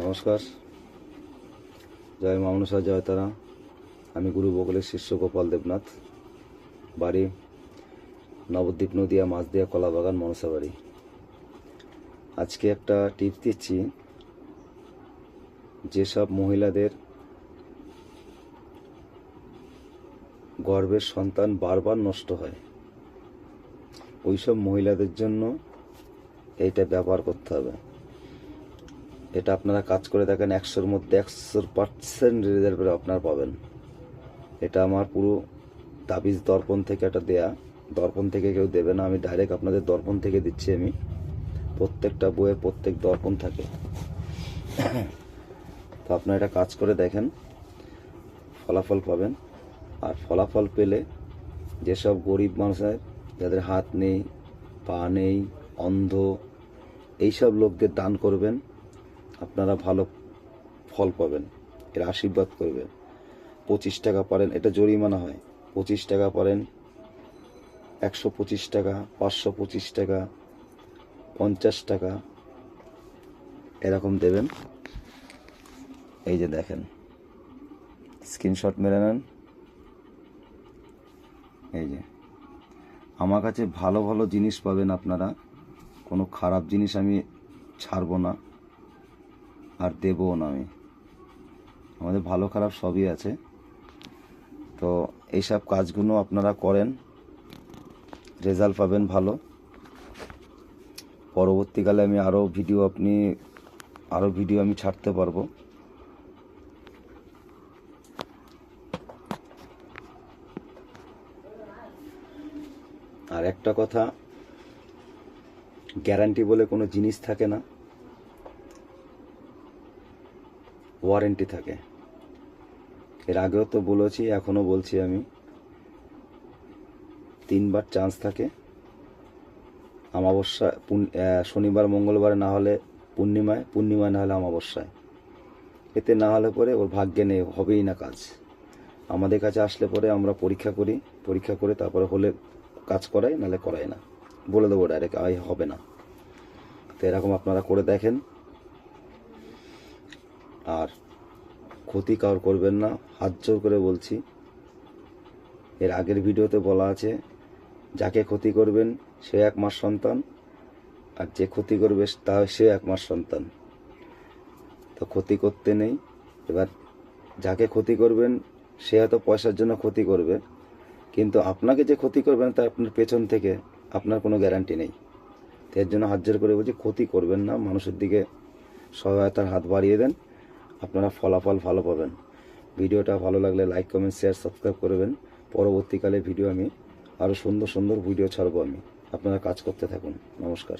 নমস্কার, জয় মা মনসা, জয় তারা। আমি গুরু বকুলের শিষ্য গোপাল দেবনাথ, বাড়ি নবদ্বীপ, নদিয়া, মাছদিয়া, কলাবাগান, মনসা বাড়ি। আজকে একটা টিপস দিচ্ছি। যেসব মহিলাদের গর্ভের সন্তান বারবার নষ্ট হয়, ওইসব মহিলাদের জন্য এইটা ব্যবহার করতে হবে। এটা আপনারা কাজ করে দেখেন, 100-র মধ্যে 100% রেজাল্ট আপনারা পাবেন। এটা আমার পুরো তাবিজ দর্পণ থেকে এটা দেয়া, দর্পণ থেকে কেউ দেবে না, আমি ডাইরেক্ট আপনাদের দর্পণ থেকে দিচ্ছি। আমি প্রত্যেকটা বইয়ের প্রত্যেক দর্পণ থাকে, তো আপনারা এটা কাজ করে দেখেন, ফলাফল পাবেন। আর ফলাফল পেলে যেসব গরিব মানুষের যাদের হাত নেই, পা নেই, অন্ধ, এইসব লোকদের দান করবেন, আপনারা ভালো ফল পাবেন। এর আশীর্বাদ করবেন। 25 টাকা পারেন, এটা জরিমানা হয়। 25 টাকা পারেন, 125 টাকা, 525 টাকা, 50 টাকা এরকম দেবেন। এই যে দেখেন, স্ক্রিনশট মেরে নেন। এই যে আমার কাছে ভালো ভালো জিনিস পাবেন আপনারা, কোনো খারাপ জিনিস আমি ছাড়বো না আর দেবও না। আমাদের ভালো খারাপ সবই আছে। তো এইসব কাজগুলো আপনারা করেন, রেজাল্ট পাবেন ভালো। পরবর্তীকালে আমি আরও ভিডিও আমি ছাড়তে পারবো। আর একটা কথা, গ্যারান্টি বলে কোনো জিনিস থাকে না, ওয়ারেন্টি থাকে। এর আগেও তো বলেছি, এখনও বলছি, আমি 3বার চান্স থাকে। অমাবস্যা, শনিবার, মঙ্গলবারে, না হলে পূর্ণিমায় না হলে অমাবস্যায়। এতে না হলে পরে ওর ভাগ্যে নেই, হবেই না কাজ। আমাদের কাছে আসলে পরে আমরা পরীক্ষা করে তারপরে হলে কাজ করাই, নাহলে করাই না, বলে দেবো ডাইরেক্ট হবে না। তো এরকম আপনারা করে দেখেন। আর ক্ষতি কারোর করবেন না, হাত জোর করে বলছি। এর আগের ভিডিওতে বলা আছে, যাকে ক্ষতি করবেন সে 1 মাস সন্তান, আর যে ক্ষতি করবে সে 1 মাস সন্তান। তো ক্ষতি করতে নেই। এবার যাকে ক্ষতি করবেন সে হয়তো পয়সার জন্য ক্ষতি করবে, কিন্তু আপনাকে যে ক্ষতি করবেন তার আপনার পেছন থেকে আপনার কোনো গ্যারান্টি নেই। তো এর জন্য হাত জোর করে বলছি, ক্ষতি করবেন না, মানুষের দিকে সহায়তার হাত বাড়িয়ে দেন, আপনারা ফলাফল ভালো পাবেন। ভিডিওটা ভালো লাগলে লাইক, কমেন্ট, শেয়ার, সাবস্ক্রাইব করবেন। পরবর্তীকালে আমি আরও সুন্দর সুন্দর ভিডিও ছাড়বো। আপনারা কাজ করতে থাকুন। নমস্কার।